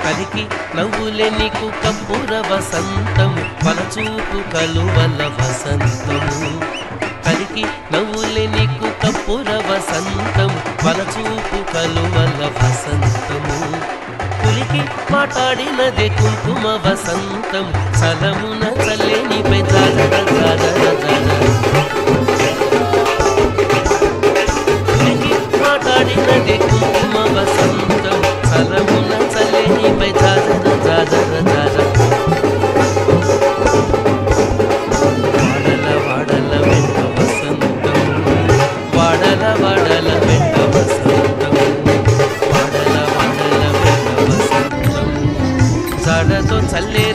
కలికి నవ్వులే నీకు కప్పుర వసంతము వలచూపు కలువల వసంతము కలికి నవ్వులే నీకు కప్పుర వసంతము వలచూపు కలువల వసంతము పులికి మాట్లాడినదే కుంకుమ వసంతం చలమున చల్లేనిపై జాజర జాజర జాజర పులికి మాట్లాడినదే కుంకుమ వసంతం చలమున చల్లేనిపై జాజర జాజర జాజర వాడల వాడల వెంట వసంతం వాడల వాడల వెంట వసంతం వాడల వాడల వెంట వసంతం జాడతో చల్లే